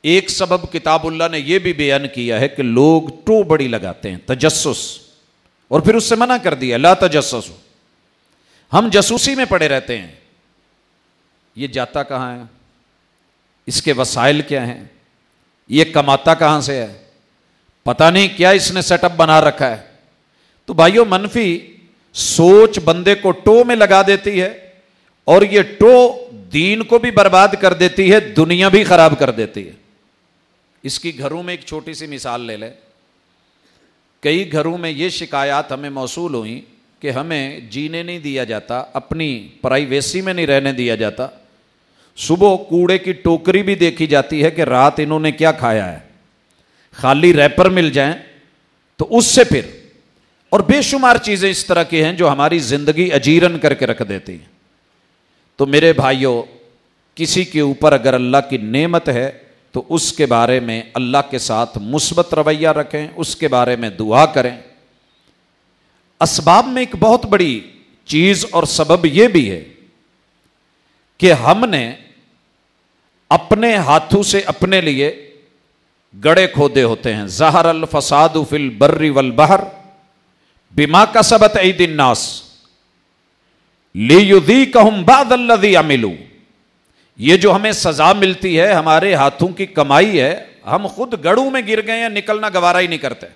ایک سبب کتاب اللہ نے یہ بھی بیان کیا ہے کہ لوگ ٹو بڑی لگاتے ہیں، تجسس، اور پھر اس سے منع کر دیا لا تجسسوا، ہم جاسوسی میں پڑے رہتے ہیں، یہ جاتا کہاں ہے، اس کے وسائل کیا ہیں، یہ کماتا کہاں سے ہے، پتہ نہیں کیا اس نے سیٹ اپ بنا رکھا ہے۔ تو بھائیو، منفی سوچ بندے کو ٹو میں لگا دیتی ہے، اور یہ ٹو دین کو بھی برباد کر دیتی ہے، دنیا بھی خراب کر دیتی ہے۔ اس کی گھروں میں ایک چھوٹی سی مثال لے لیں۔ کئی گھروں میں یہ شکایات ہمیں موصول ہوئیں کہ ہمیں جینے نہیں دیا جاتا، اپنی پرائیویسی میں نہیں رہنے دیا جاتا، صبح کوڑے کی ٹوکری بھی دیکھی جاتی ہے کہ رات انہوں نے کیا کھایا ہے، خالی ریپر مل جائیں تو اس سے پھر، اور بے شمار چیزیں اس طرح کی ہیں جو ہماری زندگی اجیرن کر کے رکھ دیتی ہیں۔ تو میرے بھائیوں، کسی کے اوپر اگر اللہ کی نعمت ہے تو اس کے بارے میں اللہ کے ساتھ مثبت رویہ رکھیں، اس کے بارے میں دعا کریں۔ اسباب میں ایک بہت بڑی چیز اور سبب یہ بھی ہے کہ ہم نے اپنے ہاتھوں سے اپنے لیے گڑھے کھودے ہوتے ہیں۔ ظہر الفساد فی البر والبحر بما کسبت ایدی الناس لیذیقہم بعض الذی عملوا، یہ جو ہمیں سزا ملتی ہے ہمارے ہاتھوں کی کمائی ہے، ہم خود گڑھوں میں گر گئے ہیں، نکلنا گوارا ہی نہیں کرتے،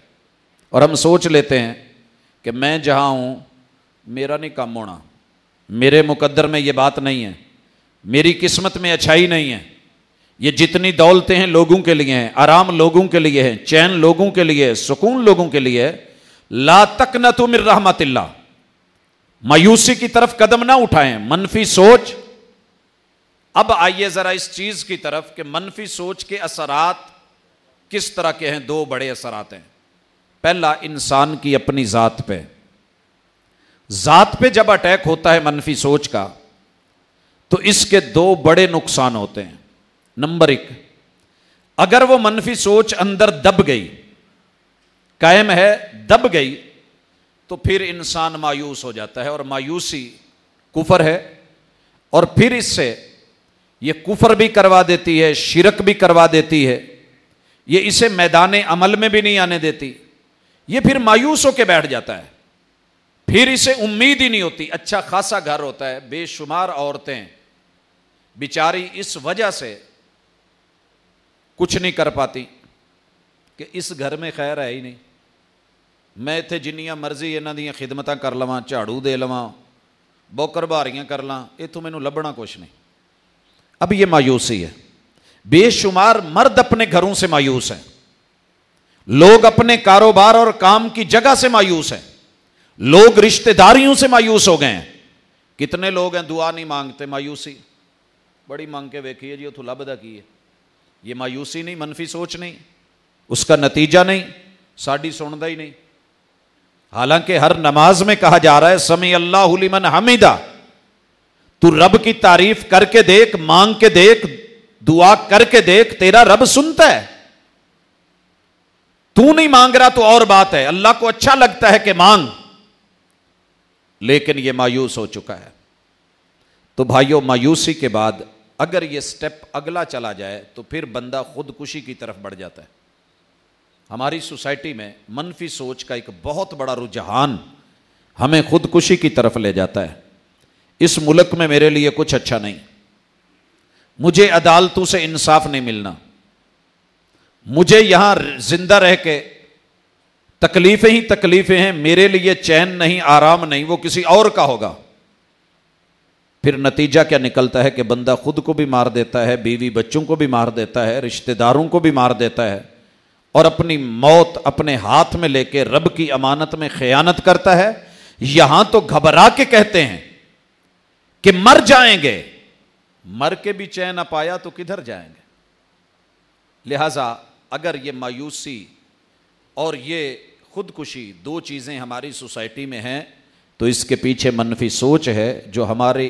اور ہم سوچ لیتے ہیں کہ میں جہاں ہوں میرا نہیں کام ہونا، میرے مقدر میں یہ بات نہیں ہے، میری قسمت میں اچھائی نہیں ہے، یہ جتنی دولتیں ہیں لوگوں کے لیے ہیں، آرام لوگوں کے لیے ہیں، چین لوگوں کے لیے، سکون لوگوں کے لیے ہے۔ لا تقنطوا من رحمت اللہ، مایوسی کی طرف قدم نہ اٹھائیں، منفی سوچ۔ اب آئیے ذرا اس چیز کی طرف کہ منفی سوچ کے اثرات کس طرح کے ہیں۔ دو بڑے اثرات ہیں۔ پہلا، انسان کی اپنی ذات پہ، ذات پہ جب اٹیک ہوتا ہے منفی سوچ کا تو اس کے دو بڑے نقصان ہوتے ہیں۔ نمبر ایک، اگر وہ منفی سوچ اندر دب گئی، قائم ہے، دب گئی، تو پھر انسان مایوس ہو جاتا ہے، اور مایوسی کفر ہے، اور پھر اس سے یہ کفر بھی کروا دیتی ہے، شرک بھی کروا دیتی ہے، یہ اسے میدان عمل میں بھی نہیں آنے دیتی، یہ پھر مایوس ہو کے بیٹھ جاتا ہے، پھر اسے امید ہی نہیں ہوتی۔ اچھا خاصا گھر ہوتا ہے، بے شمار عورتیں بیچاری اس وجہ سے کچھ نہیں کر پاتی کہ اس گھر میں خیر ہے ہی نہیں، میں اتنے جنیاں مرضی انہاں دیاں خدمتاں کر لواں، جھاڑو دے لواں، بوکر باریاں کر لاں، اتوں مینوں لبنا کچھ نہیں۔ اب یہ مایوسی ہے۔ بے شمار مرد اپنے گھروں سے مایوس ہیں، لوگ اپنے کاروبار اور کام کی جگہ سے مایوس ہیں، لوگ رشتہ داریوں سے مایوس ہو گئے ہیں۔ کتنے لوگ ہیں دعا نہیں مانگتے، مایوسی بڑی مانگ کے ویکھیے جی اتوں لبدا کی ہے۔ یہ مایوسی نہیں، منفی سوچ نہیں، اس کا نتیجہ نہیں، ساڈی سندا ہی نہیں۔ حالانکہ ہر نماز میں کہا جا رہا ہے سمیع اللہ لمن حمیدہ، تو رب کی تعریف کر کے دیکھ، مانگ کے دیکھ، دعا کر کے دیکھ، تیرا رب سنتا ہے۔ تو نہیں مانگ رہا تو اور بات ہے، اللہ کو اچھا لگتا ہے کہ مانگ، لیکن یہ مایوس ہو چکا ہے۔ تو بھائیو، مایوسی کے بعد اگر یہ سٹیپ اگلا چلا جائے تو پھر بندہ خودکشی کی طرف بڑھ جاتا ہے۔ ہماری سوسائٹی میں منفی سوچ کا ایک بہت بڑا رجحان ہمیں خودکشی کی طرف لے جاتا ہے۔ اس ملک میں میرے لیے کچھ اچھا نہیں، مجھے عدالتوں سے انصاف نہیں ملنا، مجھے یہاں زندہ رہ کے تکلیفیں ہی تکلیفیں ہیں، میرے لیے چین نہیں، آرام نہیں، وہ کسی اور کا ہوگا۔ پھر نتیجہ کیا نکلتا ہے کہ بندہ خود کو بھی مار دیتا ہے، بیوی بچوں کو بھی مار دیتا ہے، رشتہ داروں کو بھی مار دیتا ہے، اور اپنی موت اپنے ہاتھ میں لے کے رب کی امانت میں خیانت کرتا ہے۔ یہاں تو گھبرا کے کہتے ہیں کہ مر جائیں گے، مر کے بھی چین نہ پایا تو کدھر جائیں گے۔ لہذا اگر یہ مایوسی اور یہ خودکشی دو چیزیں ہماری سوسائٹی میں ہیں تو اس کے پیچھے منفی سوچ ہے جو ہمارے